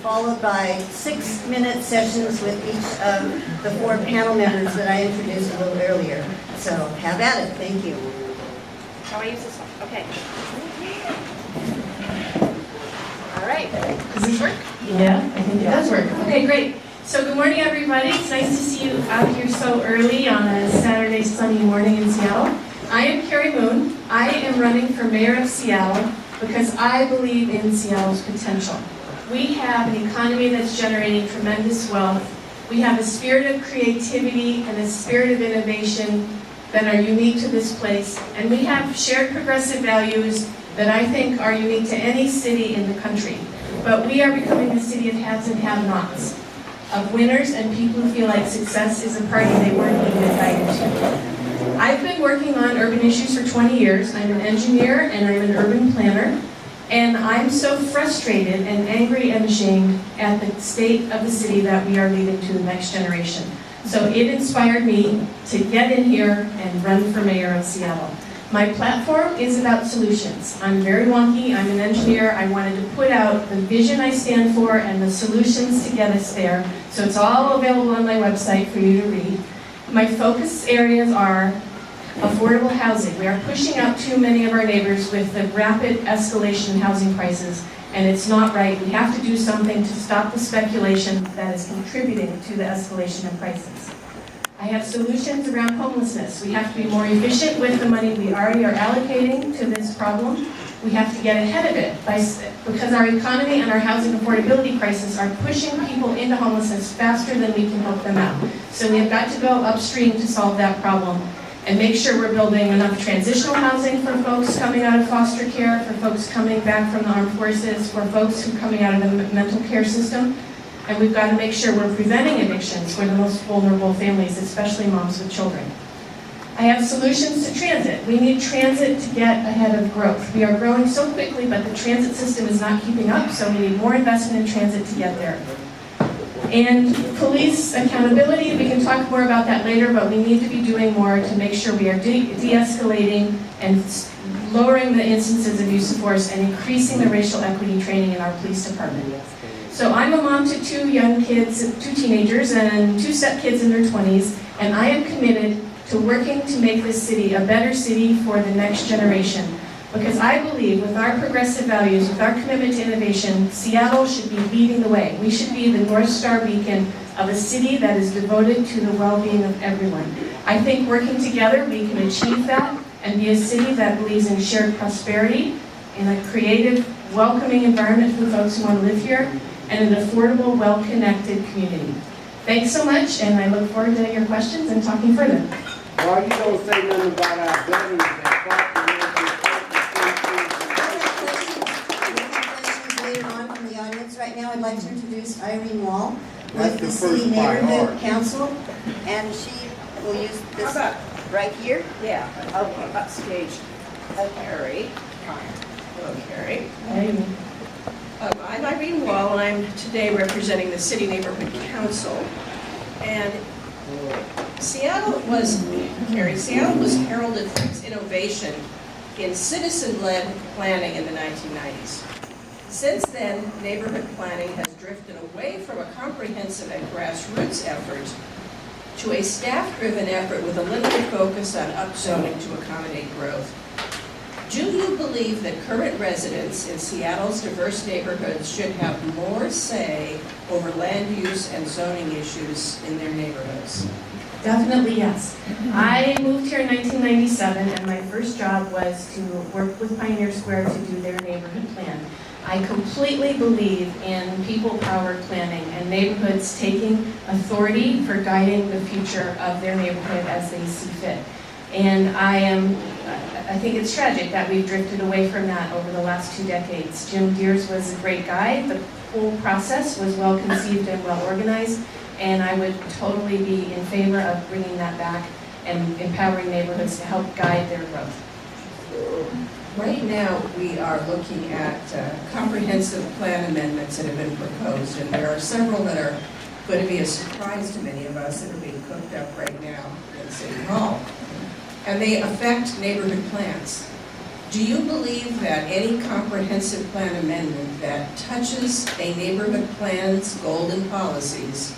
followed by 6-minute sessions with each of the 4 panel members that I introduced a little earlier. So have at it. Thank you. How do I use this one? Okay. All right. Does this work? Yeah, I think it does work. Okay, great. So good morning, everybody. It's nice to see you out here so early on a Saturday sunny morning in Seattle. I am Cary Moon. I am running for mayor of Seattle because I believe in Seattle's potential. We have an economy that's generating tremendous wealth. We have a spirit of creativity and a spirit of innovation that are unique to this place. And we have shared progressive values that I think are unique to any city in the country. But we are becoming the city of haves and have-nots, of winners and people who feel like success is a party they weren't even invited to. I've been working on urban issues for 20 years. I'm an engineer and I'm an urban planner. And I'm so frustrated and angry and ashamed at the state of the city that we are leaving to the next generation. So it inspired me to get in here and run for mayor of Seattle. My platform is about solutions. I'm very wonky, I'm an engineer. I wanted to put out the vision I stand for and the solutions to get us there. So it's all available on my website for you to read. My focus areas are affordable housing. We are pushing out too many of our neighbors with the rapid escalation in housing prices, and it's not right. We have to do something to stop the speculation that is contributing to the escalation in prices. I have solutions around homelessness. We have to be more efficient with the money we already are allocating to this problem. We have to get ahead of it because our economy and our housing affordability crisis are pushing people into homelessness faster than we can help them out. So we have got to go upstream to solve that problem and make sure we're building enough transitional housing for folks coming out of foster care, for folks coming back from the armed forces, for folks who are coming out of the mental care system. And we've got to make sure we're preventing evictions for the most vulnerable families, especially moms with children. I have solutions to transit. We need transit to get ahead of growth. We are growing so quickly, but the transit system is not keeping up, so we need more investment in transit to get there. And police accountability, we can talk more about that later, but we need to be doing more to make sure we are de-escalating and lowering the instances of use of force and increasing the racial equity training in our police department. So I'm a mom to 2 young kids, 2 teenagers, and 2 stepkids in their 20s, and I am committed to working to make this city a better city for the next generation. Because I believe with our progressive values, with our commitment to innovation, Seattle should be leading the way. We should be the North Star beacon of a city that is devoted to the well-being of everyone. I think working together we can achieve that and be a city that believes in shared prosperity, in a creative, welcoming environment for folks who want to live here, and an affordable, well-connected community. Thanks so much, and I look forward to your questions and talking further. Well, you don't say nothing about our veterans that fought for Later on from the audience right now, I'd like to introduce Irene Wall That's with the the City first Neighborhood priority. Council, and she will use this How about- right here. Yeah. Okay. Upstage. Cary. Hello, Cary. I'm Irene Wall, and I'm today representing the City Neighborhood Council. And Seattle was heralded for its innovation in citizen-led planning in the 1990s. Since then, neighborhood planning has drifted away from a comprehensive and grassroots effort to a staff-driven effort with a limited focus on upzoning to accommodate growth. Do you believe that current residents in Seattle's diverse neighborhoods should have more say over land use and zoning issues in their neighborhoods? Definitely yes. I moved here in 1997, and my first job was to work with Pioneer Square to do their neighborhood plan. I completely believe in people-powered planning and neighborhoods taking authority for guiding the future of their neighborhood as they see fit. And I think it's tragic that we've drifted away from that over the last 2 decades. Jim Deers was a great guide. The whole process was well conceived and well organized, and I would totally be in favor of bringing that back and empowering neighborhoods to help guide their growth. Right now, we are looking at comprehensive plan amendments that have been proposed, and there are several that are going to be a surprise to many of us that are being cooked up right now in City Hall. And they affect neighborhood plans. Do you believe that any comprehensive plan amendment that touches a neighborhood plan's golden policies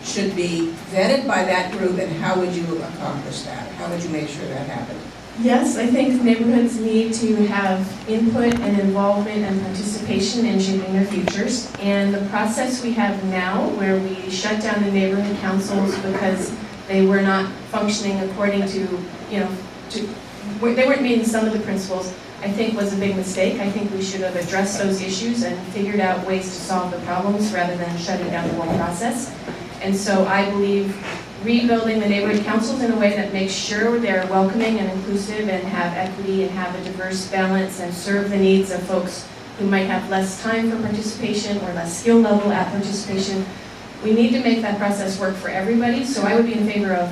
should be vetted by that group, and how would you accomplish that? How would you make sure that happened? Yes, I think neighborhoods need to have input and involvement and participation in shaping their futures. And the process we have now, where we shut down the neighborhood councils because they were not functioning according to, they weren't meeting some of the principles, I think was a big mistake. I think we should have addressed those issues and figured out ways to solve the problems rather than shutting down the whole process. And so I believe rebuilding the neighborhood councils in a way that makes sure they're welcoming and inclusive and have equity and have a diverse balance and serve the needs of folks who might have less time for participation or less skill level at participation. We need to make that process work for everybody, so I would be in favor of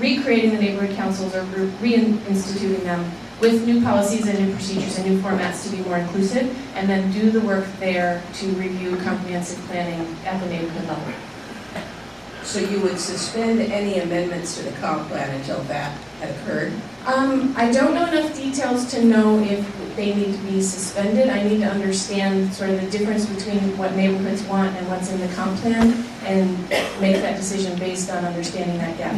recreating the neighborhood councils or reinstituting them with new policies and new procedures and new formats to be more inclusive, and then do the work there to review comprehensive planning at the neighborhood level. So you would suspend any amendments to the comp plan until that had occurred? I don't know enough details to know if they need to be suspended. I need to understand sort of the difference between what neighborhoods want and what's in the comp plan and make that decision based on understanding that gap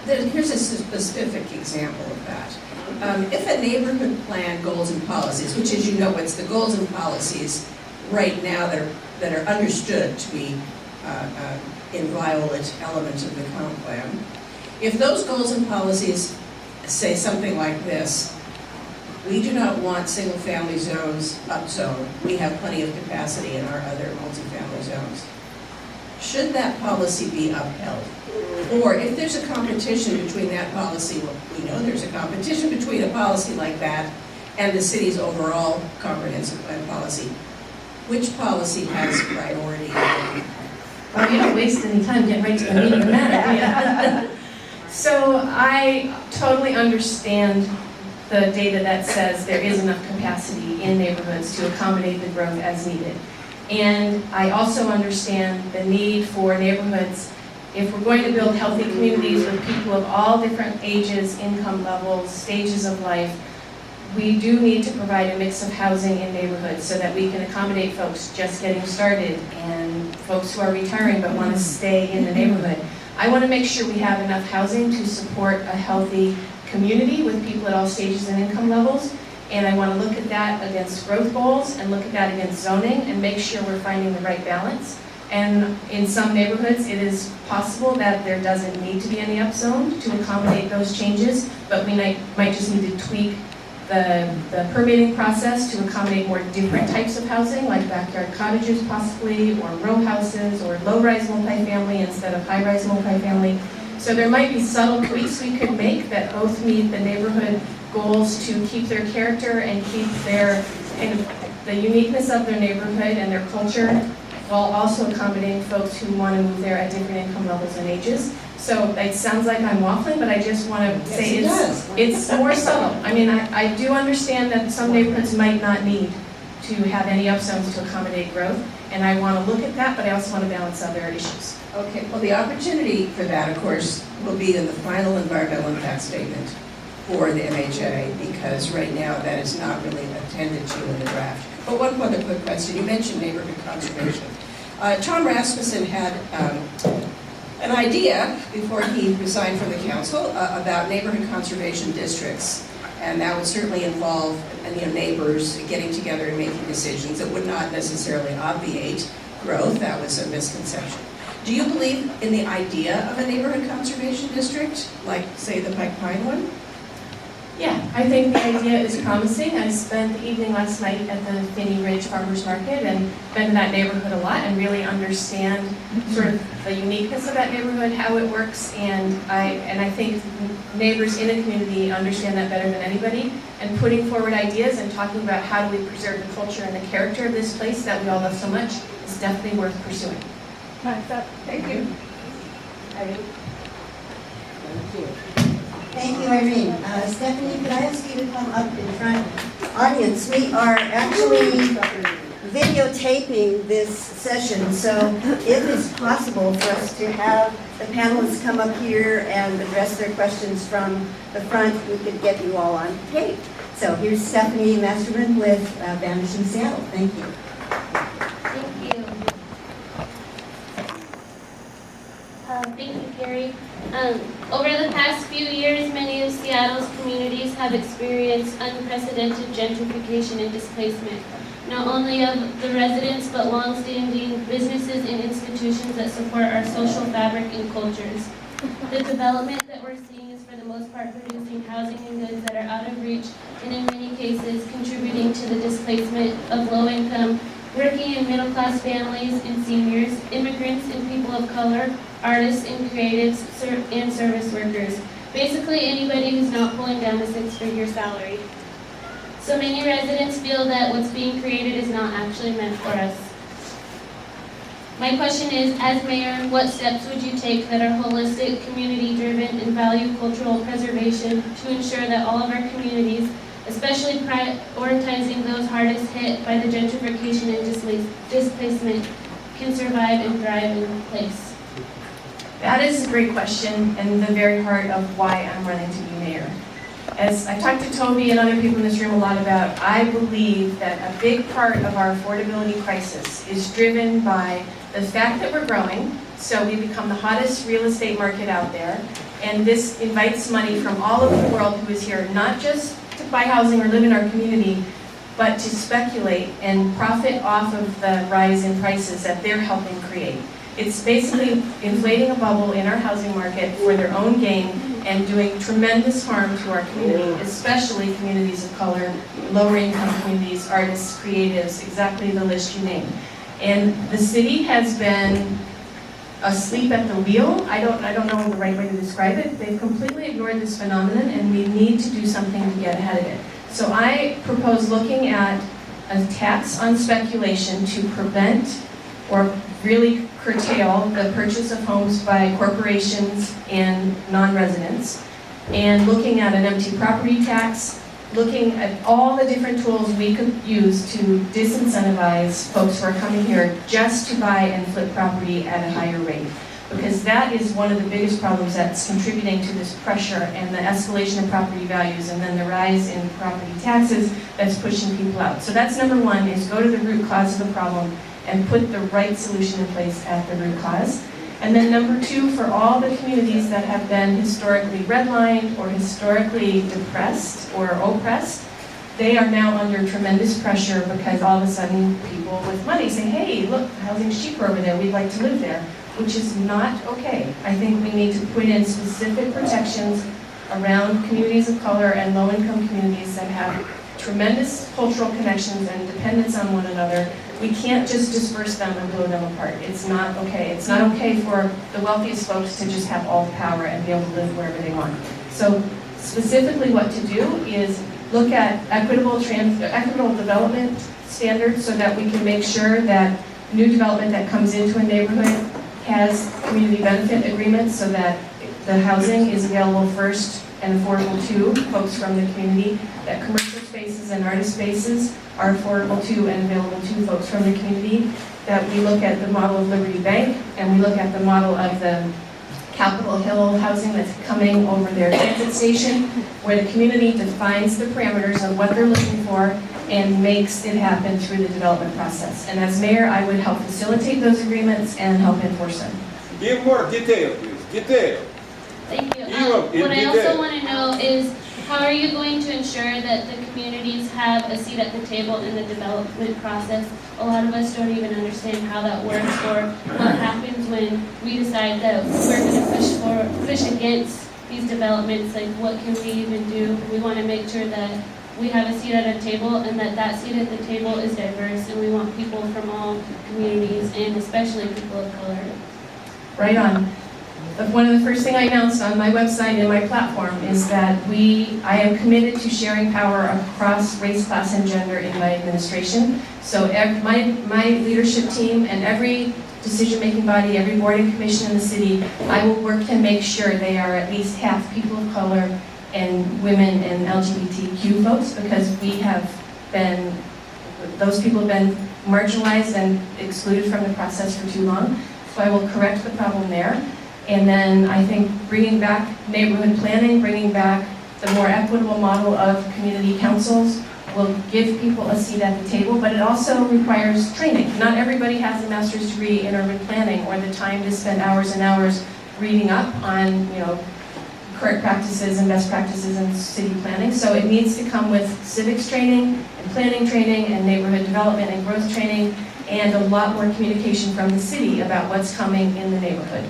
better. Here's a specific example of that. If a neighborhood plan goals and policies, which as you know, it's the goals and policies right now that are understood to be inviolate elements of the comp plan. If those goals and policies say something like this: we do not want single-family zones upzoned. We have plenty of capacity in our other multifamily zones. Should that policy be upheld? Or if there's a competition between that policy, well, we know there's a competition between a policy like that and the city's overall comprehensive plan policy, which policy has priority? Well, you don't waste any time getting right to the meat of the matter, do you? So I totally understand the data that says there is enough capacity in neighborhoods to accommodate the growth as needed. And I also understand the need for neighborhoods, if we're going to build healthy communities with people of all different ages, income levels, stages of life, we do need to provide a mix of housing in neighborhoods so that we can accommodate folks just getting started and folks who are retiring but want to stay in the neighborhood. I want to make sure we have enough housing to support a healthy community with people at all stages and income levels. And I want to look at that against growth goals and look at that against zoning and make sure we're finding the right balance. And in some neighborhoods, it is possible that there doesn't need to be any upzone to accommodate those changes, but we might just need to tweak the permitting process to accommodate more different types of housing, like backyard cottages possibly, or row houses, or low-rise multifamily instead of high-rise multifamily. So there might be subtle tweaks we could make that both meet the neighborhood goals to keep their character and keep their kind of the uniqueness of their neighborhood and their culture, while also accommodating folks who want to move there at different income levels and ages. So it sounds like I'm waffling, but I just want to say it's more subtle. I mean, I do understand that some neighborhoods might not need to have any upzones to accommodate growth, and I want to look at that, but I also want to balance other issues. Okay, well, the opportunity for that, of course, will be in the final environmental impact statement for the MHA, because right now that is not really attended to in the draft. But one other quick question. You mentioned neighborhood conservation. Tom Rasmussen had an idea before he resigned from the council about neighborhood conservation districts, and that would certainly involve neighbors getting together and making decisions. It would not necessarily obviate growth. That was a misconception. Do you believe in the idea of a neighborhood conservation district, like, say, the Pike Pine one? Yeah, I think the idea is promising. I spent the evening last night at the Finney Ridge Farmers Market and been in that neighborhood a lot and really understand sort of the uniqueness of that neighborhood, how it works, and I think neighbors in a community understand that better than anybody. And putting forward ideas and talking about how do we preserve the culture and the character of this place that we all love so much is definitely worth pursuing. Thank you. Thank you, Irene. Stephanie, could I ask you to come up in front? Audience, we are actually videotaping this session, so if it's possible for us to have the panelists come up here and address their questions from the front, we could get you all on tape. So here's Stephanie Masterman with Vanishing Seattle. Thank you. Thank you. Thank you, Cary. Over the past few years, many of Seattle's communities have experienced unprecedented gentrification and displacement, not only of the residents, but long-standing businesses and institutions that support our social fabric and cultures. The development that we're seeing is for the most part producing housing and goods that are out of reach, and in many cases contributing to the displacement of low-income, working and middle-class families and seniors, immigrants and people of color, artists and creatives, and service workers. Basically anybody who's not pulling down a six-figure salary. So many residents feel that what's being created is not actually meant for us. My question is, as mayor, what steps would you take that are holistic, community-driven, and value cultural preservation to ensure that all of our communities, especially prioritizing those hardest hit by the gentrification and displacement, can survive and thrive in place? That is a great question and the very heart of why I'm running to be mayor. As I talked to Toby and other people in this room a lot about, I believe that a big part of our affordability crisis is driven by the fact that we're growing, so we become the hottest real estate market out there, and this invites money from all over the world who is here not just to buy housing or live in our community, but to speculate and profit off of the rise in prices that they're helping create. It's basically inflating a bubble in our housing market for their own gain and doing tremendous harm to our community, especially communities of color, lower income communities, artists, creatives, exactly the list you name. And the city has been asleep at the wheel. I don't know the right way to describe it. They've completely ignored this phenomenon, and we need to do something to get ahead of it. So I propose looking at a tax on speculation to prevent or really curtail the purchase of homes by corporations and non-residents, and looking at an empty property tax, looking at all the different tools we could use to disincentivize folks who are coming here just to buy and flip property at a higher rate. Because that is one of the biggest problems that's contributing to this pressure and the escalation of property values and then the rise in property taxes that's pushing people out. So that's number one, is go to the root cause of the problem and put the right solution in place at the root cause. And then number two, for all the communities that have been historically redlined or historically depressed or oppressed, they are now under tremendous pressure because all of a sudden people with money say, hey, look, housing's cheaper over there, we'd like to live there, which is not okay. I think we need to put in specific protections around communities of color and low-income communities that have tremendous cultural connections and dependence on one another. We can't just disperse them and blow them apart. It's not okay. It's not okay for the wealthiest folks to just have all the power and be able to live wherever they want. So specifically what to do is look at equitable development standards so that we can make sure that new development that comes into a neighborhood has community benefit agreements so that the housing is available first and affordable to folks from the community, that commercial spaces and artist spaces are affordable to and available to folks from the community, that we look at the model of Liberty Bank and we look at the model of the Capitol Hill housing that's coming over their transit station, where the community defines the parameters of what they're looking for and makes it happen through the development process. And as mayor, I would help facilitate those agreements and help enforce them. Give more detail, please. Detail. Thank you. In What I detail. also want to know is, how are you going to ensure that the communities have a seat at the table in the development process? A lot of us don't even understand how that works or what happens when we decide that we're going to push against these developments. Like, what can we even do? We want to make sure that we have a seat at a table and that seat at the table is diverse, and we want people from all communities and especially people of color. Right on. One of the first things I announced on my website and my platform is that I am committed to sharing power across race, class, and gender in my administration. So my leadership team and every decision-making body, every board and commission in the city, I will work to make sure they are at least half people of color and women and LGBTQ folks, because those people have been marginalized and excluded from the process for too long. So I will correct the problem there. And then I think bringing back neighborhood planning, bringing back the more equitable model of community councils will give people a seat at the table, but it also requires training. Not everybody has a master's degree in urban planning or the time to spend hours and hours reading up on, current practices and best practices in city planning. So it needs to come with civics training and planning training and neighborhood development and growth training and a lot more communication from the city about what's coming in the neighborhood.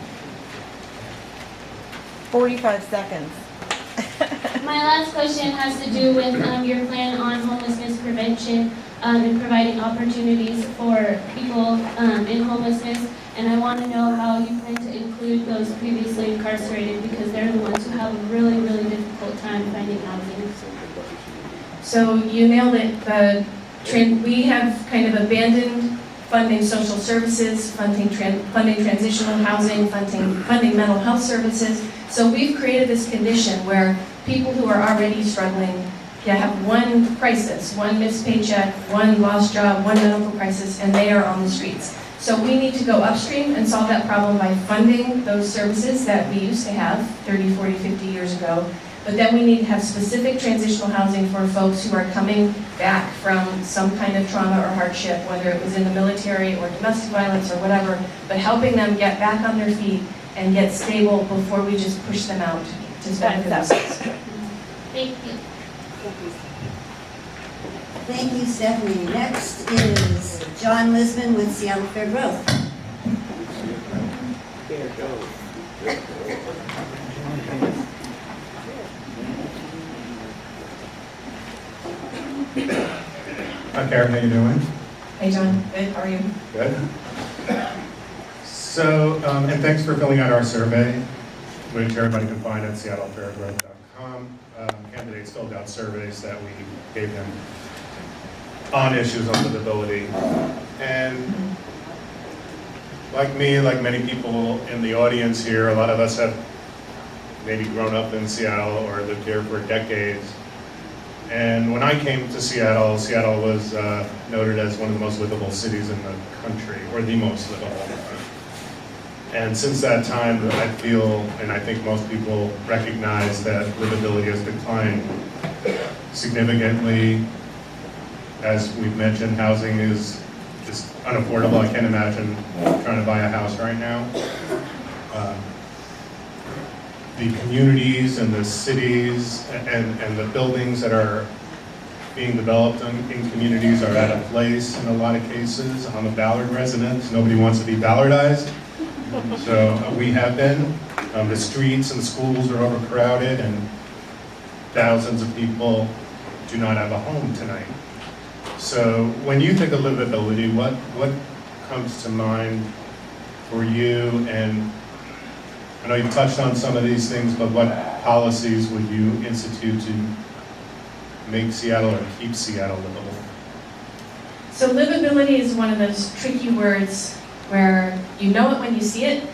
45 seconds. My last question has to do with your plan on homelessness prevention and providing opportunities for people in homelessness. And I want to know how you plan to include those previously incarcerated because they're the ones who have a really, really difficult time finding housing. So you nailed it. We have kind of abandoned funding social services, funding transitional housing, funding mental health services. So we've created this condition where people who are already struggling have one crisis, one missed paycheck, one lost job, one medical crisis, and they are on the streets. So we need to go upstream and solve that problem by funding those services that we used to have 30, 40, 50 years ago. But then we need to have specific transitional housing for folks who are coming back from some kind of trauma or hardship, whether it was in the military or domestic violence or whatever, but helping them get back on their feet and get stable before we just push them out to spend for themselves. Thank you. Thank you, Stephanie. Next is John Lisbon with Seattle Fair Growth. Hi, Cary, how you doing? Hey, John. Good. How are you? Good. So, and thanks for filling out our survey, which everybody can find at seattlefairgrowth.com. Candidates filled out surveys that we gave them on issues on livability. And like me, like many people in the audience here, a lot of us have maybe grown up in Seattle or lived here for decades. And when I came to Seattle, Seattle was noted as one of the most livable cities in the country, or the most livable. And since that time, I feel, and I think most people recognize that livability has declined significantly. As we've mentioned, housing is just unaffordable. I can't imagine trying to buy a house right now. The communities and the cities and the buildings that are being developed in communities are out of place in a lot of cases. I'm a Ballard resident. Nobody wants to be Ballardized. So we have been. The streets and schools are overcrowded and thousands of people do not have a home tonight. So when you think of livability, what comes to mind for you? And I know you've touched on some of these things, but what policies would you institute to make Seattle or keep Seattle livable? So livability is one of those tricky words where you know it when you see it,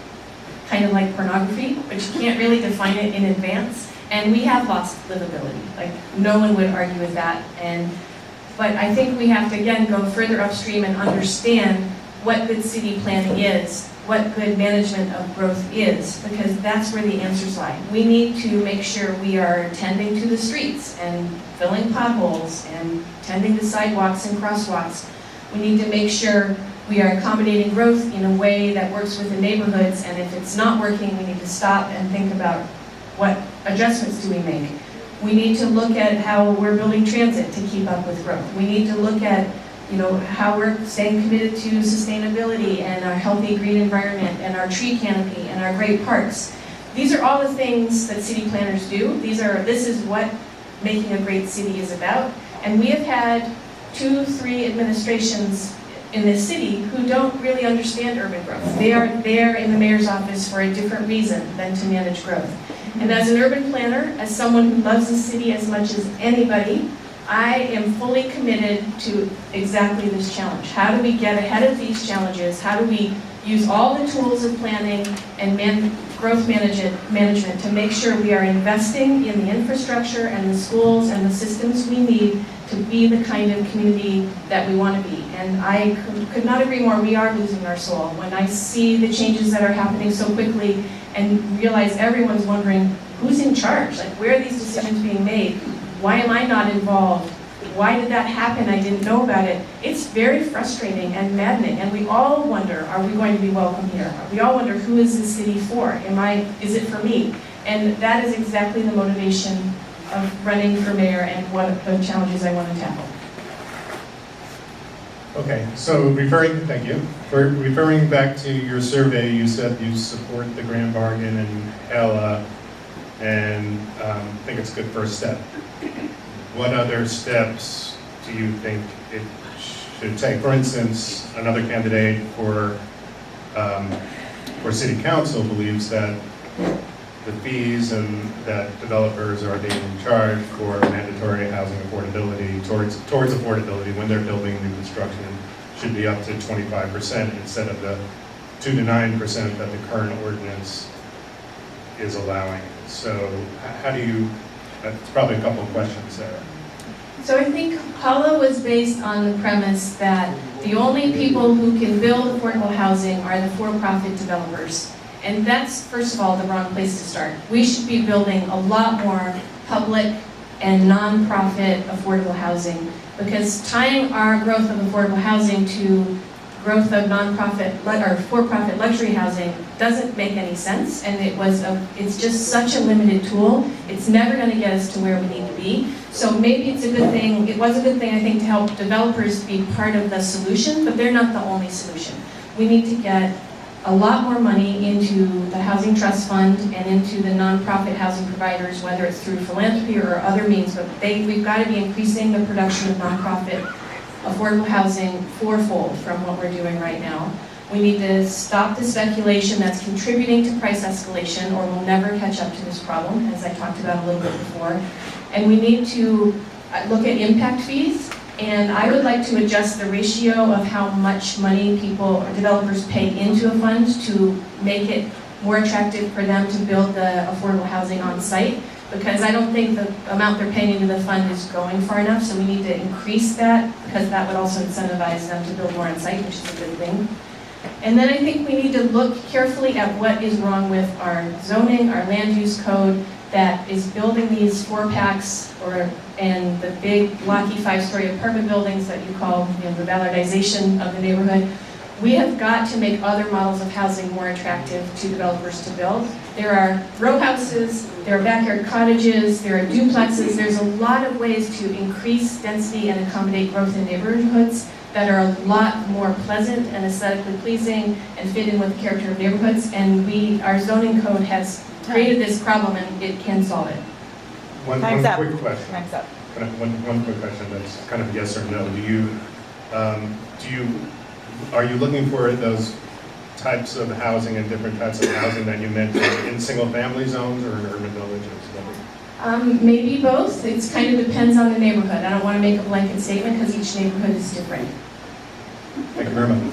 kind of like pornography, but you can't really define it in advance. And we have lost livability. Like, no one would argue with that. But I think we have to, again, go further upstream and understand what good city planning is, what good management of growth is, because that's where the answers lie. We need to make sure we are tending to the streets and filling potholes and tending the sidewalks and crosswalks. We need to make sure we are accommodating growth in a way that works with the neighborhoods, and if it's not working, we need to stop and think about what adjustments do we make. We need to look at how we're building transit to keep up with growth. We need to look at how we're staying committed to sustainability and our healthy green environment and our tree canopy and our great parks. These are all the things that city planners do. This is what making a great city is about. And we have had 2-3 administrations in this city who don't really understand urban growth. They are there in the mayor's office for a different reason than to manage growth. And as an urban planner, as someone who loves the city as much as anybody, I am fully committed to exactly this challenge. How do we get ahead of these challenges? How do we use all the tools of planning and growth management to make sure we are investing in the infrastructure and the schools and the systems we need to be the kind of community that we want to be. And I could not agree more, we are losing our soul. When I see the changes that are happening so quickly and realize everyone's wondering, who's in charge? Like, where are these decisions being made? Why am I not involved? Why did that happen? I didn't know about it. It's very frustrating and maddening, and we all wonder, are we going to be welcome here? We all wonder, who is this city for? Is it for me? And that is exactly the motivation of running for mayor and what the challenges I want to tackle. Okay, so thank you. For referring back to your survey, you said you support the grand bargain and HELA, and think it's a good first step. What other steps do you think it should take? For instance, another candidate for city council believes that the fees and that developers are being charged for mandatory housing affordability towards affordability when they're building new construction should be up to 25% instead of the 2 to 9% that the current ordinance is allowing. So how do you, that's probably a couple of questions there. So I think HELA was based on the premise that the only people who can build affordable housing are the for-profit developers. And that's, first of all, the wrong place to start. We should be building a lot more public and nonprofit affordable housing, because tying our growth of affordable housing to growth of nonprofit or for-profit luxury housing doesn't make any sense, and it's just such a limited tool. It's never going to get us to where we need to be. So maybe it's a good thing, it was a good thing, I think, to help developers be part of the solution, but they're not the only solution. We need to get a lot more money into the Housing Trust Fund and into the nonprofit housing providers, whether it's through philanthropy or other means, but we've got to be increasing the production of nonprofit affordable housing fourfold from what we're doing right now. We need to stop the speculation that's contributing to price escalation, or we'll never catch up to this problem, as I talked about a little bit before. And we need to look at impact fees, and I would like to adjust the ratio of how much money people or developers pay into a fund to make it more attractive for them to build the affordable housing on site, because I don't think the amount they're paying into the fund is going far enough, so we need to increase that, because that would also incentivize them to build more on site, which is a good thing. And then I think we need to look carefully at what is wrong with our zoning, our land use code, that is building these 4-packs and the big blocky 5-story apartment buildings that you call the Ballardization of the neighborhood. We have got to make other models of housing more attractive to developers to build. There are row houses, there are backyard cottages, there are duplexes. There's a lot of ways to increase density and accommodate growth in neighborhoods that are a lot more pleasant and aesthetically pleasing and fit in with the character of neighborhoods. And our zoning code has created this problem, and it can solve it. One quick question. Time's up. One quick question that's kind of yes or no. Are you looking for those types of housing and different types of housing that you mentioned in single-family zones or in urban villages? Maybe both. It kind of depends on the neighborhood. I don't want to make a blanket statement because each neighborhood is different. Thank you very much.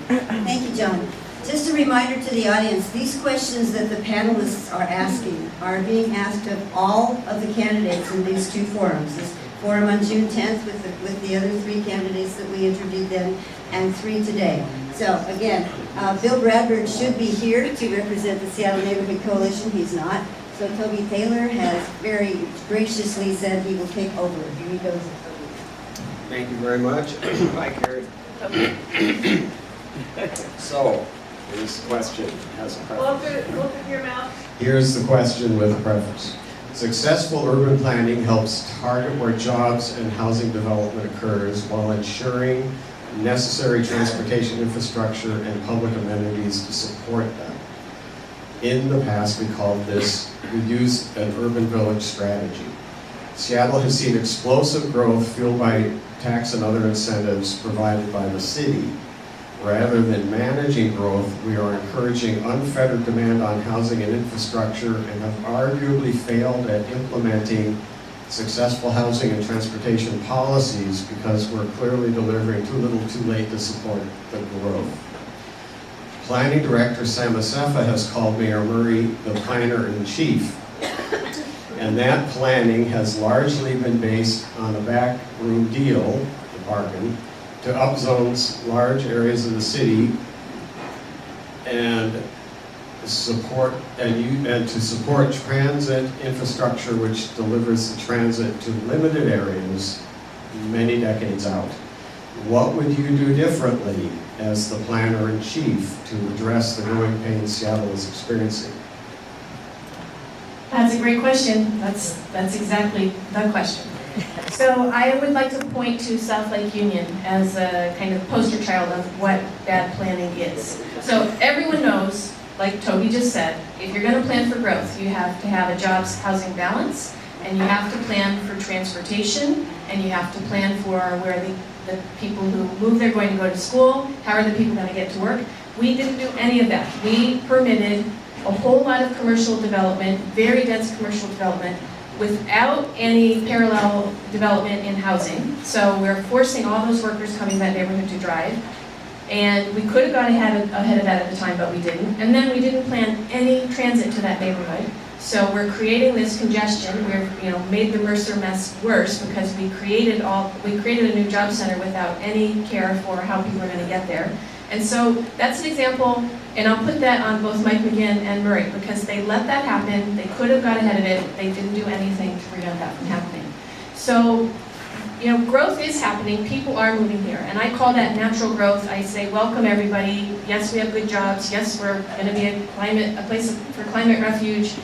Thank you, John. Just a reminder to the audience, these questions that the panelists are asking are being asked of all of the candidates in these two forums. This forum on June 10th with the other 3 candidates that we interviewed then, and 3 today. So again, Bill Bradford should be here to represent the Seattle Neighborhood Coalition. He's not. So Toby Taylor has very graciously said he will take over. Here he goes. Thank you very much. Bye, Cary. So, this question has a preface. Open your mouth. Here's the question with a preface. Successful urban planning helps target where jobs and housing development occurs while ensuring necessary transportation infrastructure and public amenities to support them. In the past, we used an urban village strategy. Seattle has seen explosive growth fueled by tax and other incentives provided by the city. Rather than managing growth, we are encouraging unfettered demand on housing and infrastructure and have arguably failed at implementing successful housing and transportation policies because we're clearly delivering too little too late to support the growth. Planning Director Sam Asefa has called Mayor Murray the planner-in-chief. And that planning has largely been based on a backroom deal, the bargain, to upzone large areas of the city and support and to support transit infrastructure which delivers the transit to limited areas many decades out. What would you do differently as the planner-in-chief to address the growing pain Seattle is experiencing? That's a great question. That's exactly the question. So I would like to point to South Lake Union as a kind of poster child of what bad planning is. So everyone knows, like Toby just said, if you're going to plan for growth, you have to have a jobs housing balance, and you have to plan for transportation, and you have to plan for where the people who move there going to go to school, how are the people going to get to work. We didn't do any of that. We permitted a whole lot of commercial development, very dense commercial development, without any parallel development in housing. So we're forcing all those workers coming to that neighborhood to drive. And we could have gone ahead of that at the time, but we didn't. And then we didn't plan any transit to that neighborhood. So we're creating this congestion. We've made the Mercer mess worse because we created a new job center without any care for how people are going to get there. And so that's an example, and I'll put that on both Mike McGinn and Murray because they let that happen. They could have got ahead of it. They didn't do anything to prevent that from happening. So, growth is happening. People are moving here, and I call that natural growth. I say, welcome everybody. Yes, we have good jobs. Yes, we're going to be a place for climate refuge.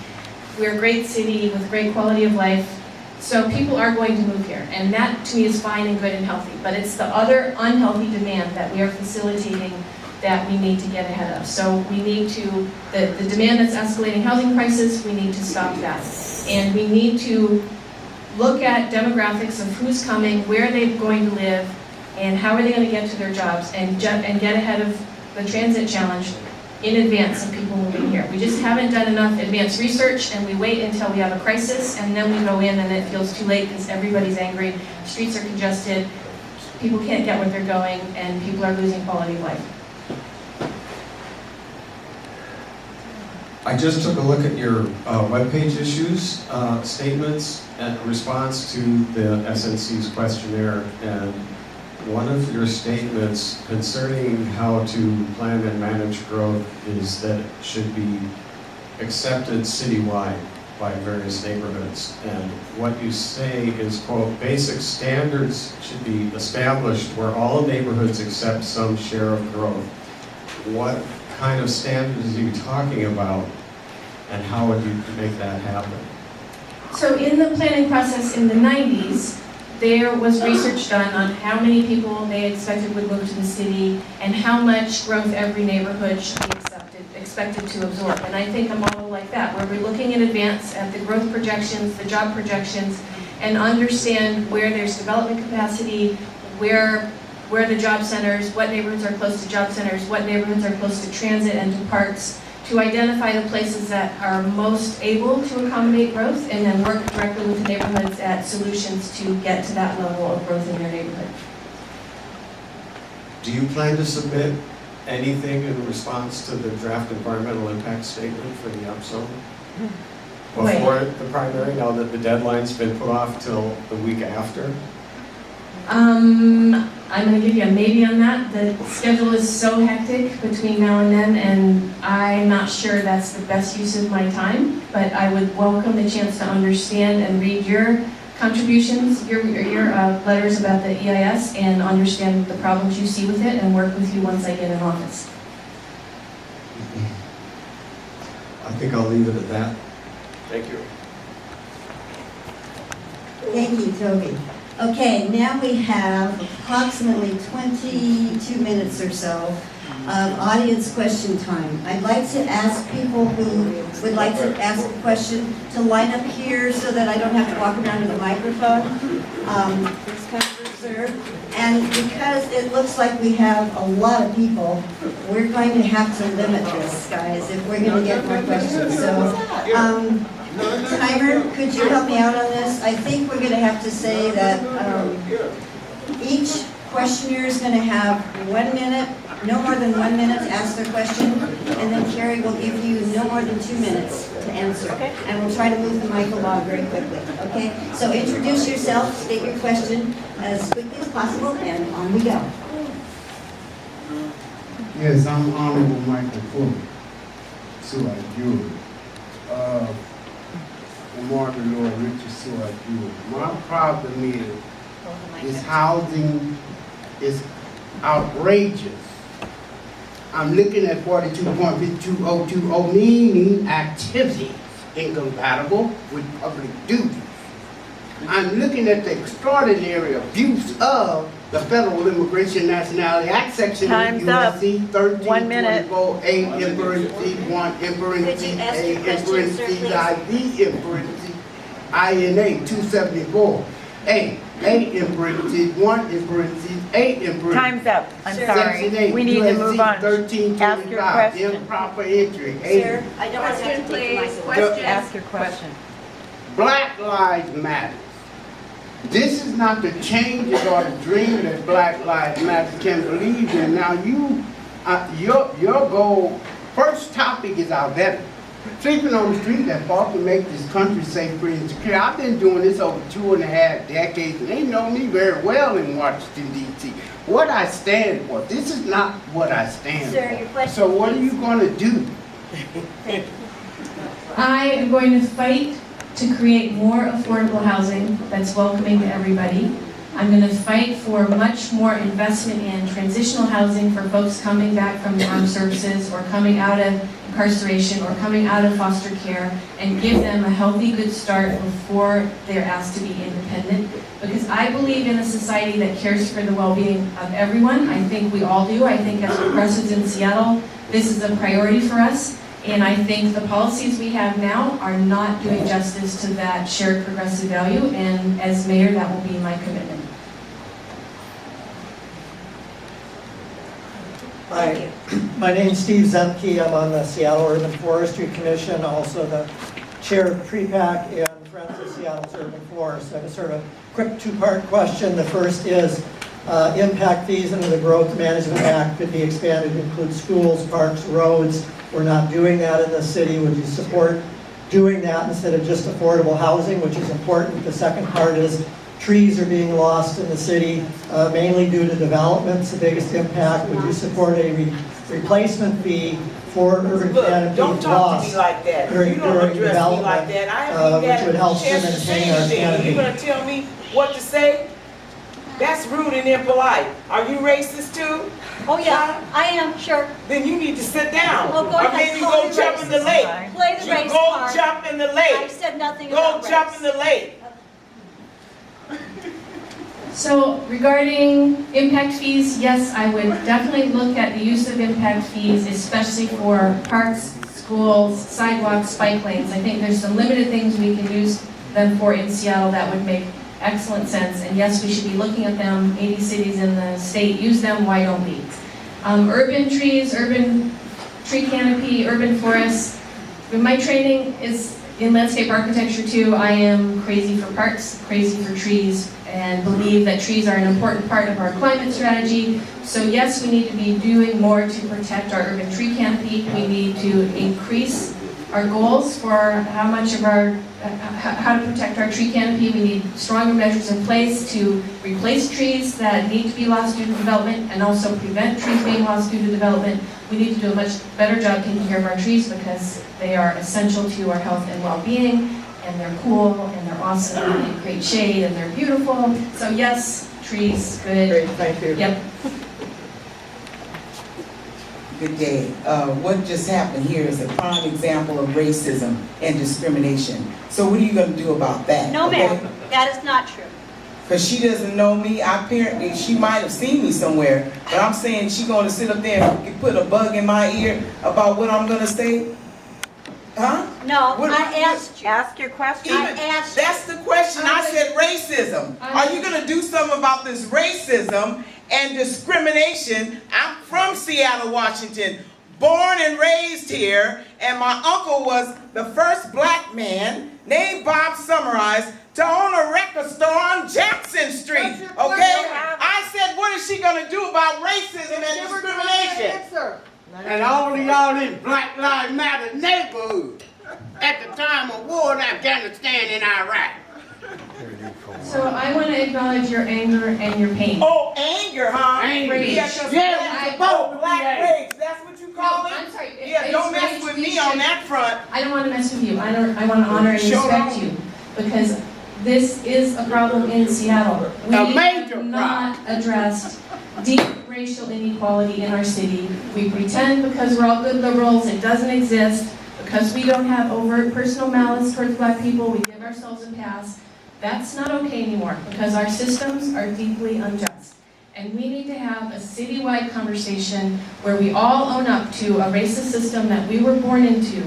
We're a great city with great quality of life. So people are going to move here, and that to me is fine and good and healthy. But it's the other unhealthy demand that we are facilitating that we need to get ahead of. So we need to, the demand that's escalating housing prices, we need to stop that. And we need to look at demographics of who's coming, where they're going to live, and how are they going to get to their jobs, and get ahead of the transit challenge in advance of people moving here. We just haven't done enough advanced research, and we wait until we have a crisis, and then we go in and it feels too late because everybody's angry, streets are congested, people can't get where they're going, and people are losing quality of life. I just took a look at your webpage issues, statements, and response to the SNC's questionnaire, and one of your statements concerning how to plan and manage growth is that it should be accepted citywide by various neighborhoods. And what you say is, quote, basic standards should be established where all neighborhoods accept some share of growth. What kind of standards are you talking about, and how would you make that happen? So in the planning process in the 90s, there was research done on how many people they expected would move to the city and how much growth every neighborhood should be expected to absorb. And I think a model like that, where we're looking in advance at the growth projections, the job projections, and understand where there's development capacity, where the job centers, what neighborhoods are close to job centers, what neighborhoods are close to transit and to parks, to identify the places that are most able to accommodate growth, and then work directly with the neighborhoods at solutions to get to that level of growth in their neighborhood. Do you plan to submit anything in response to the draft environmental impact statement for the upzone? Before the primary, now that the deadline's been put off till the week after? I'm going to give you a maybe on that. The schedule is so hectic between now and then, and I'm not sure that's the best use of my time, but I would welcome the chance to understand and read your contributions, your letters about the EIS, and understand the problems you see with it, and work with you once I get in office. I think I'll leave it at that. Thank you. Thank you, Toby. Okay, now we have approximately 22 minutes or so of audience question time. I'd like to ask people who would like to ask a question to line up here so that I don't have to walk around with a microphone. First come, first served. And because it looks like we have a lot of people, we're going to have to limit this, guys, if we're going to get more questions. So, Timer, could you help me out on this? I think we're going to have to say that each questioner is going to have 1 minute no more than 1 minute to ask their question, and then Cary will give you no more than 2 minutes to answer. Okay. And we'll try to move the mic along very quickly, okay? So introduce yourself, state your question as quickly as possible, and on we go. Yes, I'm Honorable Michael Fuller, Suat Jewelry. Martin Lord Richard Suat Jewelry. My problem is housing is outrageous. I'm looking at 42.52020, meaning activities incompatible with public duties. I'm looking at the extraordinary abuse of the Federal Immigration Nationality Act, Section Time's up. USC 13, 1 minute. 24, A, in parentheses, 1, in parentheses, Could you ask A, your in question, sir, parentheses, please? IV, in parentheses, INA 274, A in parentheses, 1 in parentheses, A in parentheses. Time's up. I'm Sure. sorry. Section 8, We need to move USC on. 1325, Ask your question. improper entry, A. Sir, I don't want to have to take the mic away. Question. Ask your question. Black Lives Matter. This is not the changes or the dream that Black Lives Matter can believe in. Now your goal, first topic is our veterans. Sleeping on the street that fought to make this country safe, free, and secure. I've been doing this over 2.5 decades, and they know me very well in Washington, D.C. What I stand for, this is not what I stand Sir, for. your question, So what are you please. going to do? Thank you. I am going to fight to create more affordable housing that's welcoming to everybody. I'm going to fight for much more investment in transitional housing for folks coming back from the armed services or coming out of incarceration or coming out of foster care, and give them a healthy, good start before they're asked to be independent. Because I believe in a society that cares for the well-being of everyone. I think we all do. I think as progressives in Seattle, this is a priority for us. And I think the policies we have now are not doing justice to that shared progressive value. And as mayor, that will be my commitment. Thank you. My name's Steve Zemke. I'm on the Seattle Urban Forestry Commission, also the chair of TreePack and Friends of Seattle's Urban Forest. I have a sort of quick two-part question. The first is impact fees under the Growth Management Act could be expanded to include schools, parks, roads. We're not doing that in the city. Would you support doing that instead of just affordable housing, which is important? The second part is trees are being lost in the city, mainly due to developments, the biggest impact. Would you support a replacement fee for urban canopy Don't talk to loss me like that. during You don't address me development, like that. I haven't which would even help had a to chance to say maintain our anything. canopy? You're gonna tell me what to say? That's rude and impolite. Are you racist too? Oh, yeah, I am, sure. Then you need to sit down. Well, go Or ahead, maybe call go me jump in the racist. lake. Play the race Go card. jump in the I lake. said nothing Go about jump race. in the lake. So regarding impact fees, yes, I would definitely look at the use of impact fees, especially for parks, schools, sidewalks, bike lanes. I think there's some limited things we can use them for in Seattle that would make excellent sense. And yes, we should be looking at them. 80 cities in the state use them, why don't we? Urban trees, urban tree canopy, urban forests. My training is in landscape architecture too. I am crazy for parks, crazy for trees, and believe that trees are an important part of our climate strategy. So yes, we need to be doing more to protect our urban tree canopy. We need to increase our goals for how much of our, how to protect our tree canopy. We need stronger measures in place to replace trees that need to be lost due to development and also prevent trees being lost due to development. We need to do a much better job taking care of our trees because they are essential to our health and well-being, and they're cool, and they're awesome, and they create shade, and they're beautiful. So yes, trees, good. Great, thank you. Yep. Good day. What just happened here is a prime example of racism and discrimination. So what are you going to do about that? No, ma'am, that is not true. Because she doesn't know me. Apparently, she might have seen me somewhere. But I'm saying she's going to sit up there and put a bug in my ear about what I'm going to say? Huh? No, What- I asked you. Ask your question. I asked you. That's the question. I said racism. Are you going to do something about this racism and discrimination? I'm from Seattle, Washington, born and raised here, and my uncle was the first black man named Bob Summerize to own a record store on Jackson Street. Okay? I said, what is she he gonna do about racism and discrimination? And all of y'all in Black Lives Matter neighborhood at the time of war in Afghanistan and Iraq. So I want to acknowledge your anger and your pain. Oh, anger, huh? Anger. Rage. Yeah, 'cause Yeah, black rage, that's what you call it? I'm sorry. Yeah, it's don't mess rage with we me should- on that front. I don't want to mess with you. I want to honor and Sure respect don't. you because this is a problem in Seattle. We A major have not addressed deep racial inequality in our city. We pretend because we're all good liberals, it doesn't exist. Because we don't have overt personal malice towards black people, we give ourselves a pass. That's not okay anymore because our systems are deeply unjust. And we need to have a citywide conversation where we all own up to a racist system that we were born into,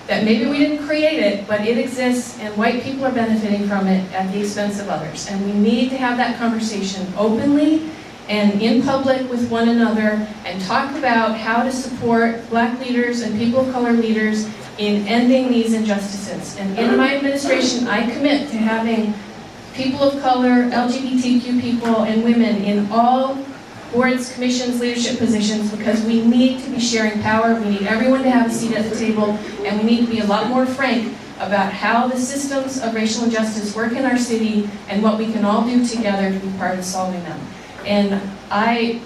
that maybe we didn't create it, but it exists and white people are benefiting from it at the expense of others. And we need to have that conversation openly and in public with one another and talk about how to support black leaders and people of color leaders in ending these injustices. And in my administration, I commit to having people of color, LGBTQ people, and women in all boards, commissions, leadership positions because we need to be sharing power, we need everyone to have a seat at the table, and we need to be a lot more frank about how the systems of racial injustice work in our city and what we can all do together to be part of solving them. And I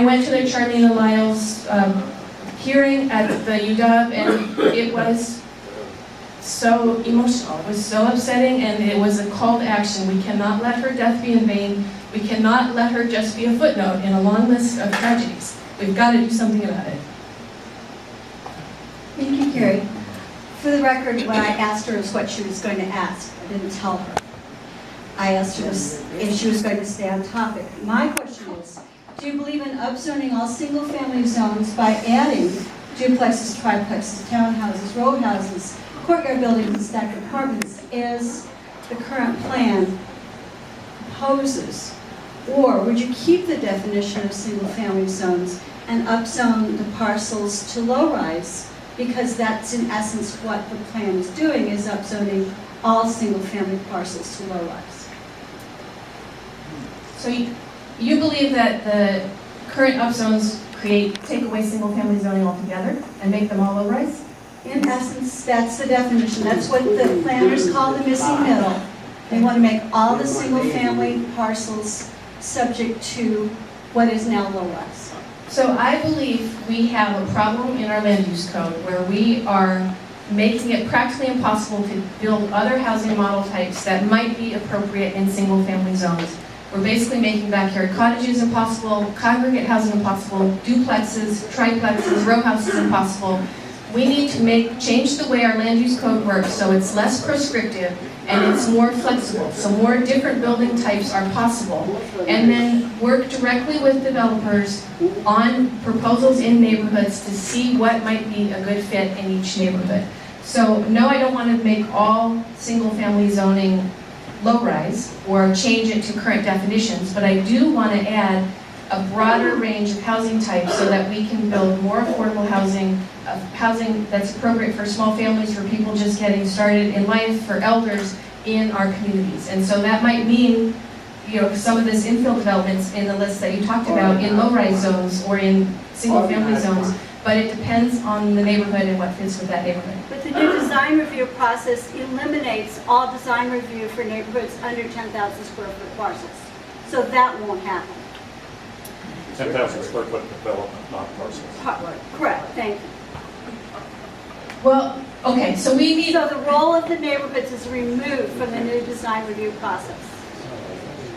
went to the Charlene Lyles hearing at the UW, and it was so emotional. It was so upsetting, and it was a call to action. We cannot let her death be in vain. We cannot let her just be a footnote in a long list of tragedies. We've got to do something about it. Thank you, Cary. For the record, what I asked her is what she was going to ask. I didn't tell her. I asked her if she was going to stay on topic. My question is, do you believe in upzoning all single-family zones by adding duplexes, triplexes, townhouses, row houses, courtyard buildings, and stacked apartments as the current plan proposes? Or would you keep the definition of single-family zones and upzone the parcels to low-rise? Because that's in essence what the plan is doing, is upzoning all single-family parcels to low-rise. So you believe that the current upzones take away single-family zoning altogether and make them all low-rise? In essence, that's the definition. That's what the planners call the missing middle. They want to make all the single-family parcels subject to what is now low-rise. So I believe we have a problem in our land use code where we are making it practically impossible to build other housing model types that might be appropriate in single-family zones. We're basically making backyard cottages impossible, congregate housing impossible, duplexes, triplexes, row houses impossible. We need to change the way our land use code works so it's less prescriptive and it's more flexible, so more different building types are possible. And then work directly with developers on proposals in neighborhoods to see what might be a good fit in each neighborhood. So no, I don't want to make all single-family zoning low-rise or change it to current definitions, but I do want to add a broader range of housing types so that we can build more affordable housing, housing that's appropriate for small families, for people just getting started in life, for elders in our communities. And so that might mean, some of this infill developments in the list that you talked about in low-rise zones or in single-family zones, but it depends on the neighborhood and what fits with that neighborhood. But the new design review process eliminates all design review for neighborhoods under 10,000 square foot parcels. So that won't happen. 10,000 square foot development, not parcels. Correct, thank you. Well, okay, so we need... So the role of the neighborhoods is removed from the new design review process.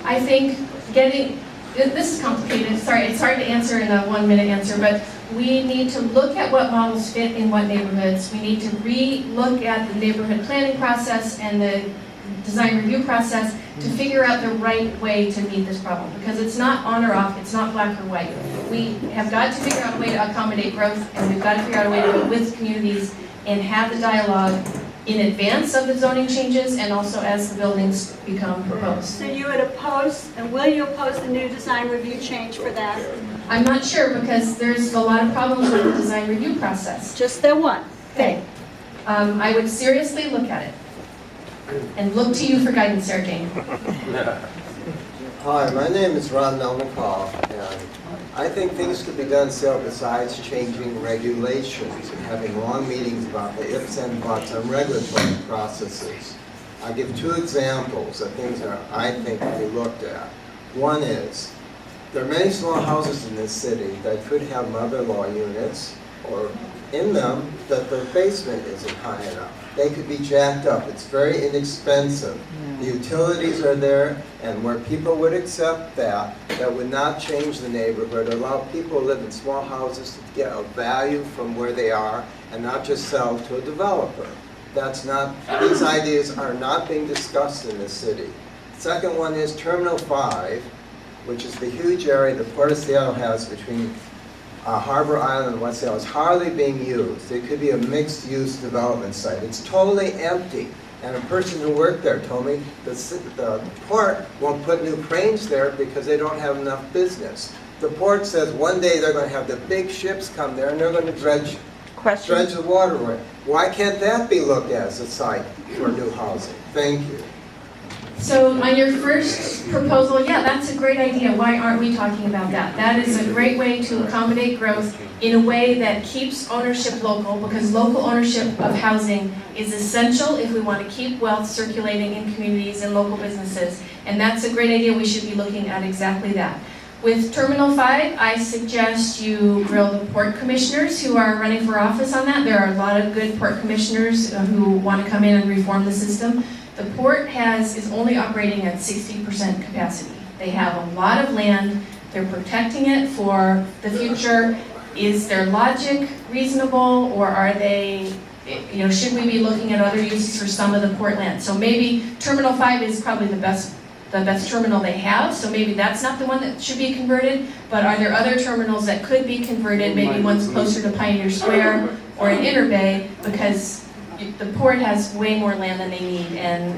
I think this is complicated, sorry, it's hard to answer in a 1-minute answer, but we need to look at what models fit in what neighborhoods. We need to re-look at the neighborhood planning process and the design review process to figure out the right way to meet this problem, because it's not on or off, it's not black or white. We have got to figure out a way to accommodate growth, and we've got to figure out a way to go with communities and have the dialogue in advance of the zoning changes and also as the buildings become proposed. So you would oppose, and will you oppose the new design review change for that? I'm not sure because there's a lot of problems with the design review process. Just the one. Okay. I would seriously look at it and look to you for guidance, Sarah Jane. Hi, my name is Ron Melnikoff, and I think things could be done still besides changing regulations and having long meetings about the ifs and buts on regulatory processes. I'll give two examples of things that I think can be looked at. One is, there are many small houses in this city that could have mother-in-law units, or in them, that the basement isn't high enough. They could be jacked up. It's very inexpensive. The utilities are there, and where people would accept that, that would not change the neighborhood, allow people who live in small houses to get a value from where they are and not just sell to a developer. That's not, these ideas are not being discussed in this city. Second one is Terminal 5, which is the huge area the Port of Seattle has between Harbor Island and West Seattle. Is hardly being used. It could be a mixed-use development site. It's totally empty. And a person who worked there told me the port won't put new cranes there because they don't have enough business. The port says one day they're going to have the big ships come there and they're going to dredge the waterway. Why can't that be looked at as a site for new housing? Thank you. So on your first proposal, yeah, that's a great idea. Why aren't we talking about that? That is a great way to accommodate growth in a way that keeps ownership local, because local ownership of housing is essential if we want to keep wealth circulating in communities and local businesses. And that's a great idea. We should be looking at exactly that. With Terminal 5, I suggest you grill the port commissioners who are running for office on that. There are a lot of good port commissioners who want to come in and reform the system. The port is only operating at 60% capacity. They have a lot of land. They're protecting it for the future. Is their logic reasonable, or are they, should we be looking at other uses for some of the port land? So maybe Terminal 5 is probably the best terminal they have, so maybe that's not the one that should be converted, but are there other terminals that could be converted, maybe ones closer to Pioneer Square or in Inner Bay, because the port has way more land than they need, and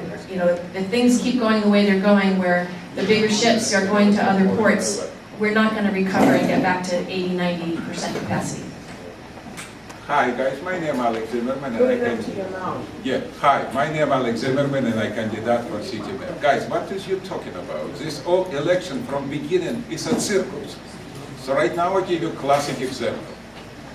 if things keep going the way they're going, where the bigger ships are going to other ports, we're not going to recover and get back to 80-90% capacity. Hi guys, my name is Alex Zimmerman and my name is Alex Zimmerman and I candidate for city mayor. Guys, what is you talking about? This whole election from beginning is a circus. So right now I give you a classic example.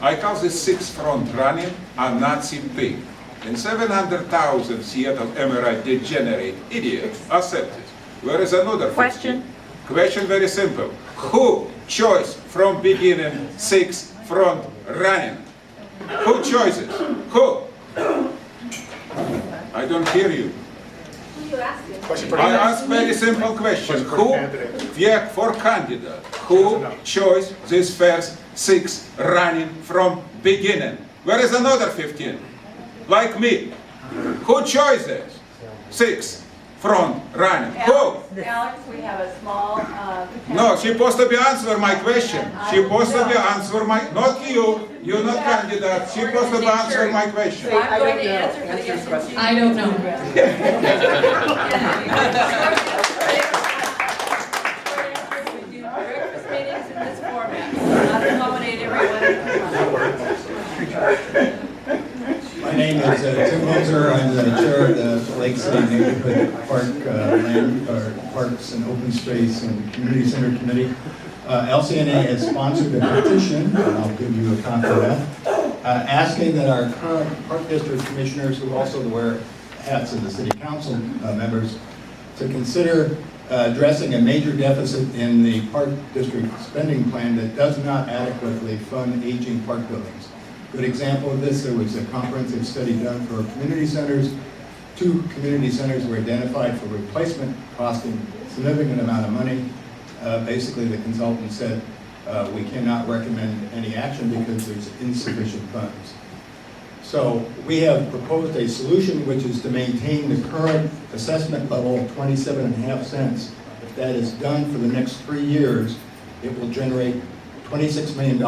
I call this six front running a Nazi pig. And 700,000 Seattle Emirate degenerate idiots accept it. Whereas another question very simple. Who chose from beginning six front running? Who chooses? Who? I don't hear you. I ask very simple question. Who? Yeah, for candidate. Who chose this first six running from beginning? Where is another 15? Like me. Who chose this? Six front running. Who? Alex, we have a small... No, she supposed to be answer my question. She supposed to be answer my... Not you. You're not candidate. She supposed to be answer my question. I'm going to answer for the SNC. I don't know. We do breakfast meetings in this format, not accommodate everyone. My name is Tim Moser. I'm the chair of the Lake City Neighborhood Parks and Open Space and Community Center Committee. LCNA has sponsored a petition, and I'll give you a copy of that, asking that our current Park District commissioners, who also wear hats of the City Council members, to consider addressing a major deficit in the Park District spending plan that does not adequately fund aging park buildings. Good example of this, there was a comprehensive study done for community centers. 2 community centers were identified for replacement, costing a significant amount of money. Basically, the consultant said, we cannot recommend any action because there's insufficient funds. So we have proposed a solution, which is to maintain the current assessment level of 27.5 cents. If that is done for the next 3 years, it will generate $26 million,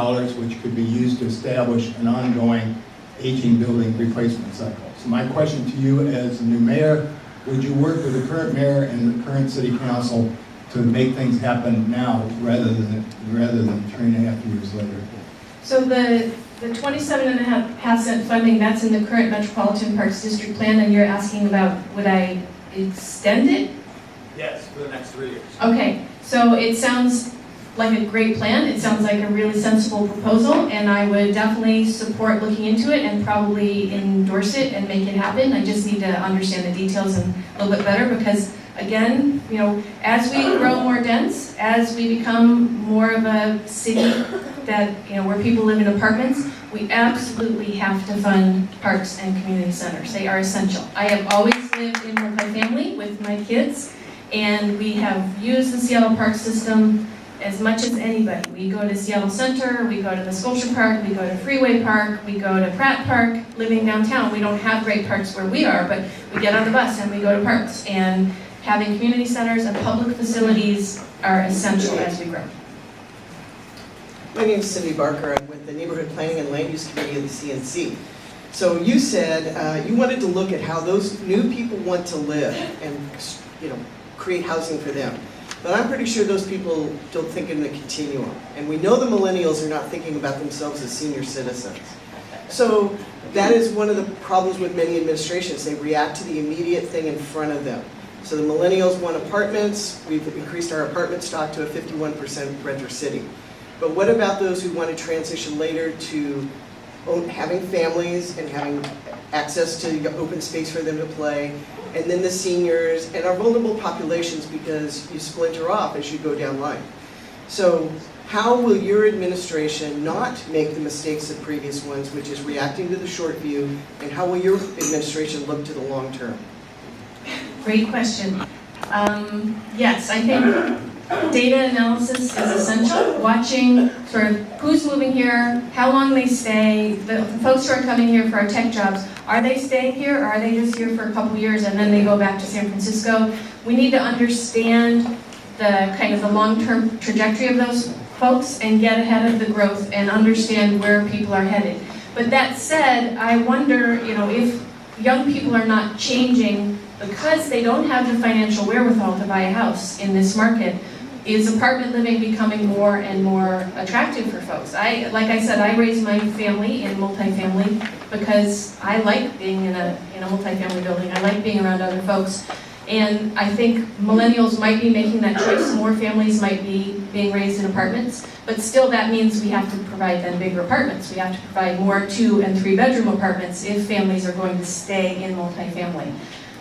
which could be used to establish an ongoing aging building replacement cycle. So my question to you as the new mayor, would you work with the current mayor and the current city council to make things happen now rather than 3.5 years later? So the 27.5 cent funding, that's in the current Metropolitan Parks District plan, and you're asking about, would I extend it? Yes, for the next 3 years. Okay, So it sounds like a great plan. It sounds like a really sensible proposal, and I would definitely support looking into it and probably endorse it and make it happen. I just need to understand the details a little bit better because, again, you know, as we grow more dense, as we become more of a city that, you know, where people live in apartments, we absolutely have to fund parks and community centers. They are essential. I have always lived in multifamily with my kids, and we have used the Seattle Park system as much as anybody. We go to Seattle Center, we go to the Sculpture Park, we go to Freeway Park, we go to Pratt Park. Living downtown, we don't have great parks where we are, but we get on the bus and we go to parks. And having community centers and public facilities are essential as we grow. My name is Cindy Barker. I'm with the Neighborhood Planning and Land Use Committee of the CNC. So you said you wanted to look at how those new people want to live and, you know, create housing for them. But I'm pretty sure those people don't think in the continuum. And we know the millennials are not thinking about themselves as senior citizens. So that is one of the problems with many administrations. They react to the immediate thing in front of them. So the millennials want apartments. We've increased our apartment stock to a 51% renter city. But what about those who want to transition later to having families and having access to open space for them to play, and then the seniors and our vulnerable populations, because you splinter off as you go down line. So how will your administration not make the mistakes of previous ones, which is reacting to the short view, and how will your administration look to the long term? Great question. Yes, I think data analysis is essential. Watching sort of who's moving here, how long they stay, the folks who are coming here for our tech jobs, are they staying here or are they just here for a couple years and then they go back to San Francisco? We need to understand the kind of the long-term trajectory of those folks and get ahead of the growth and understand where people are headed. But that said, I wonder, you know, if young people are not changing because they don't have the financial wherewithal to buy a house in this market, is apartment living becoming more and more attractive for folks? Like I said, I raised my family in multifamily because I like being in a multifamily building. I like being around other folks. And I think millennials might be making that choice. More families might be being raised in apartments, but still that means we have to provide then bigger apartments. We have to provide more 2- and 3-bedroom apartments if families are going to stay in multifamily.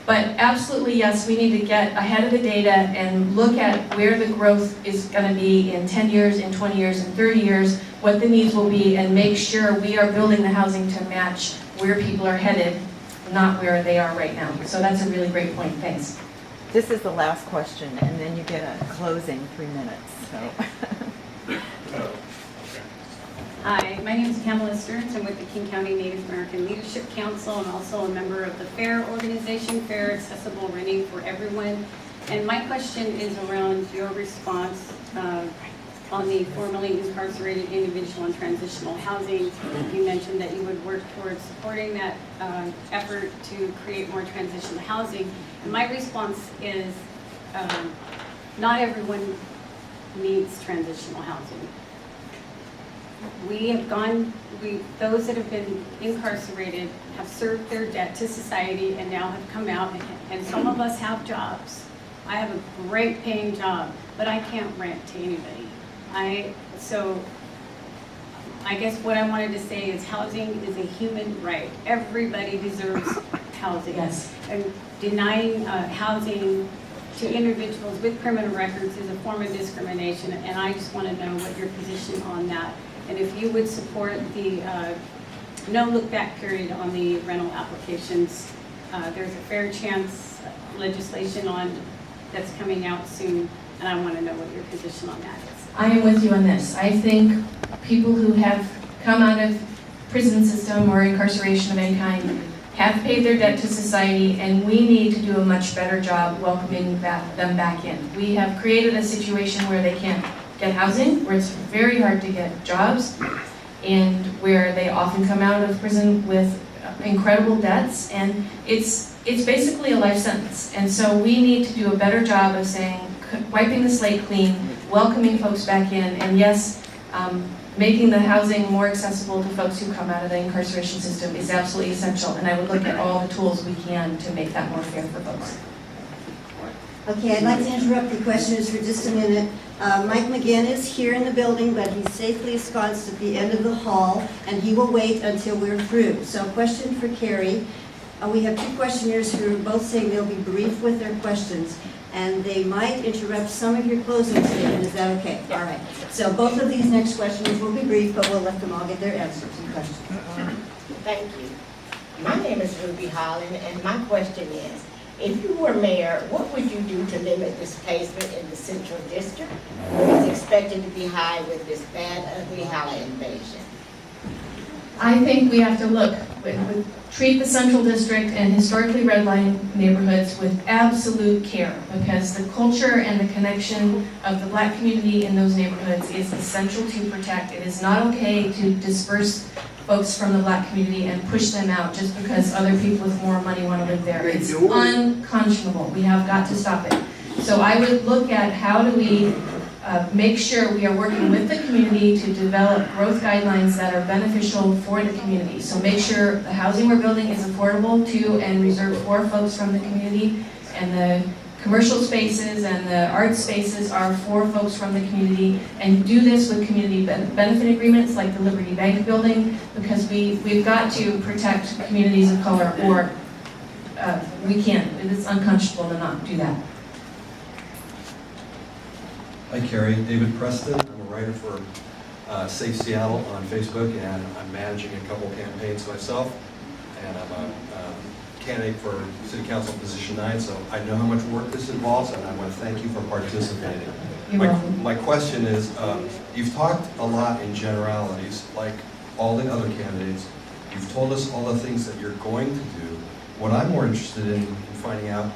But absolutely, yes, we need to get ahead of the data and look at where the growth is going to be in 10 years, in 20 years, in 30 years, what the needs will be, and make sure we are building the housing to match where people are headed, not where they are right now. So that's a really great point. Thanks. This is the last question, and then you get a closing 3 minutes. So. Hi, my name is Pamela Stearns. I'm with the King County Native American Leadership Council and also a member of the FAIR organization, Fair Accessible Renting for Everyone. And my question is around your response on the formerly incarcerated individual and transitional housing. You mentioned that you would work towards supporting that effort to create more transitional housing. And my response is not everyone needs transitional housing. We have those that have been incarcerated have served their debt to society and now have come out, and some of us have jobs. I have a great paying job, but I can't rent to anybody. So I guess what I wanted to say is housing is a human right. Everybody deserves housing. Yes. And denying housing to individuals with criminal records is a form of discrimination, and I just want to know what your position on that. And if you would support the no look-back period on the rental applications. There's a fair chance legislation that's coming out soon, and I want to know what your position on that is. I am with you on this. I think people who have come out of prison system or incarceration of any kind have paid their debt to society, and we need to do a much better job welcoming them back in. We have created a situation where they can't get housing, where it's very hard to get jobs, and where they often come out of prison with incredible debts, and it's basically a life sentence. And so we need to do a better job of saying, wiping the slate clean, welcoming folks back in, and yes, making the housing more accessible to folks who come out of the incarceration system is absolutely essential, and I would look at all the tools we can to make that more fair for folks. Okay, I'd like to interrupt the questioners for just a minute. Mike McGinn is here in the building, but he's safely ensconced at the end of the hall, and he will wait until we're through. So question for Cary. We have two questioners who are both saying they'll be brief with their questions, and they might interrupt some of your closing statement. Is that okay? All right. So both of these next questions will be brief, but we'll let them all get their answers and questions. Thank you. My name is Ruby Holland, and my question is, if you were mayor, what would you do to limit displacement in the central district? It's expected to be high with this bad, ugly Hala invasion. I think we have to look, treat the central district and historically redlined neighborhoods with absolute care, because the culture and the connection of the Black community in those neighborhoods is essential to protect. It is not okay to disperse folks from the Black community and push them out just because other people with more money want to live there. It's unconscionable. We have got to stop it. So I would look at how do we make sure we are working with the community to develop growth guidelines that are beneficial for the community. So make sure the housing we're building is affordable to and reserved for folks from the community, and the commercial spaces and the art spaces are for folks from the community, and do this with community benefit agreements like the Liberty Bank building, because we've got to protect communities of color, or we can't. It's unconscionable to not do that. Hi, Cary. David Preston. I'm a writer for Safe Seattle on Facebook, and I'm managing a couple campaigns myself. And I'm a candidate for City Council Position 9, so I know how much work this involves, and I want to thank you for participating. My question is, you've talked a lot in generalities, like all the other candidates. You've told us all the things that you're going to do. What I'm more interested in finding out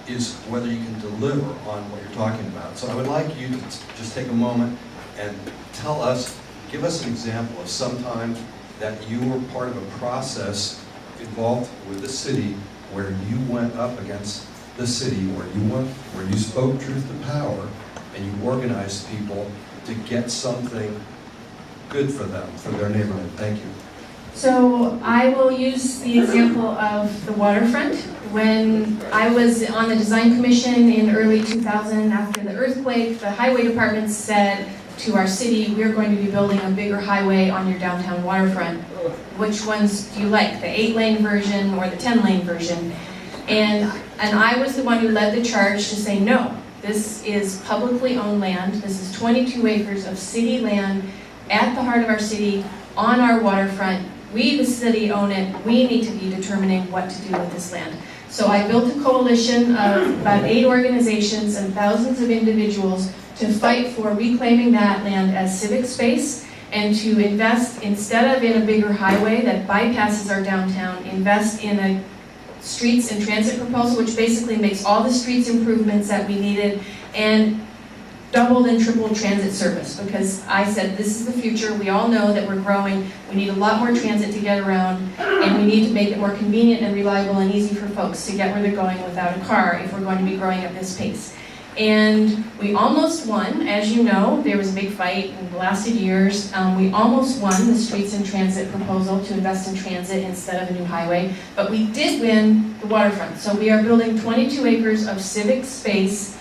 is whether you can deliver on what you're talking about. So I would like you to just take a moment and tell us, give us an example of some time that you were part of a process involved with the city where you went up against the city, where you spoke truth to power, and you organized people to get something good for them, for their neighborhood. Thank you. So I will use the example of the waterfront. When I was on the design commission in early 2000 after the earthquake, the highway department said to our city, we're going to be building a bigger highway on your downtown waterfront. Which ones do you like, the 8-lane version or the 10-lane version? And I was the one who led the charge to say, no, this is publicly owned land. This is 22 acres of city land at the heart of our city, on our waterfront. We, the city, own it. We need to be determining what to do with this land. So I built a coalition of about 8 organizations and thousands of individuals to fight for reclaiming that land as civic space, and to invest, instead of in a bigger highway that bypasses our downtown, invest in a streets and transit proposal, which basically makes all the streets improvements that we needed, and doubled and tripled transit service, because I said this is the future. We all know that we're growing. We need a lot more transit to get around, and we need to make it more convenient and reliable and easy for folks to get where they're going without a car if we're going to be growing at this pace. And we almost won. As you know, there was a big fight and it lasted years. We almost won the streets and transit proposal to invest in transit instead of a new highway, but we did win the waterfront. So we are building 22 acres of civic space.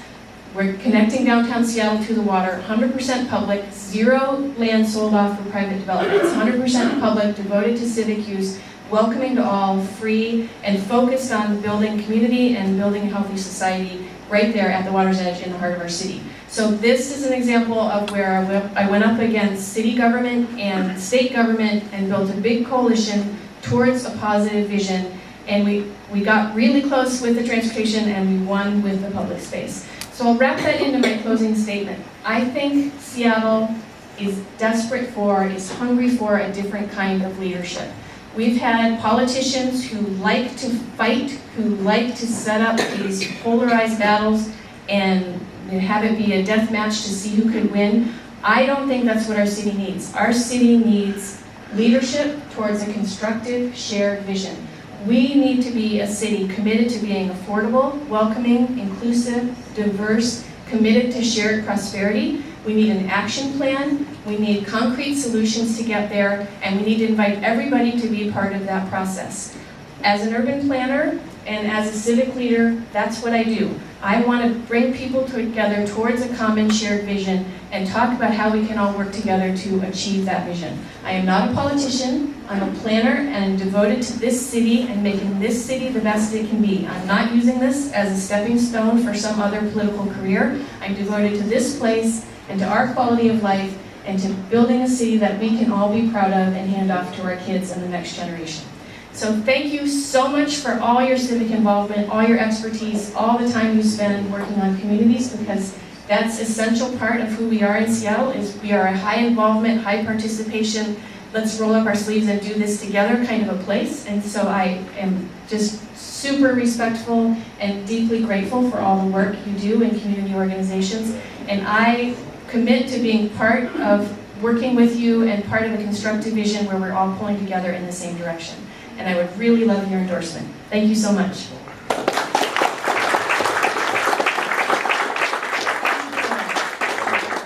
We're connecting downtown Seattle to the water, 100% public, 0 land sold off for private development. It's 100% public, devoted to civic use, welcoming to all, free, and focused on building community and building a healthy society right there at the water's edge in the heart of our city. So this is an example of where I went up against city government and state government and built a big coalition towards a positive vision. And we got really close with the transportation, and we won with the public space. So I'll wrap that into my closing statement. I think Seattle is desperate for, is hungry for a different kind of leadership. We've had politicians who like to fight, who like to set up these polarized battles and have it be a death match to see who could win. I don't think that's what our city needs. Our city needs leadership towards a constructive, shared vision. We need to be a city committed to being affordable, welcoming, inclusive, diverse, committed to shared prosperity. We need an action plan. We need concrete solutions to get there, and we need to invite everybody to be part of that process. As an urban planner And as a civic leader, that's what I do. I want to bring people together towards a common shared vision and talk about how we can all work together to achieve that vision. I am not a politician, I'm a planner and devoted to this city and making this city the best it can be. I'm not using this as a stepping stone for some other political career. I'm devoted to this place and to our quality of life and to building a city that we can all be proud of and hand off to our kids and the next generation. So thank you so much for all your civic involvement, all your expertise, all the time you spend working on communities, because that's an essential part of who we are in Seattle. Is we are a high involvement, high participation, let's roll up our sleeves and do this together kind of a place. And so I am just super respectful and deeply grateful for all the work you do in community organizations. And I commit to being part of working with you and part of a constructive vision where we're all pulling together in the same direction. And I would really love your endorsement. Thank you so much.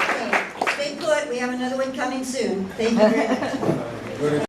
Okay, stay put, we have another one coming soon. Thank you very much.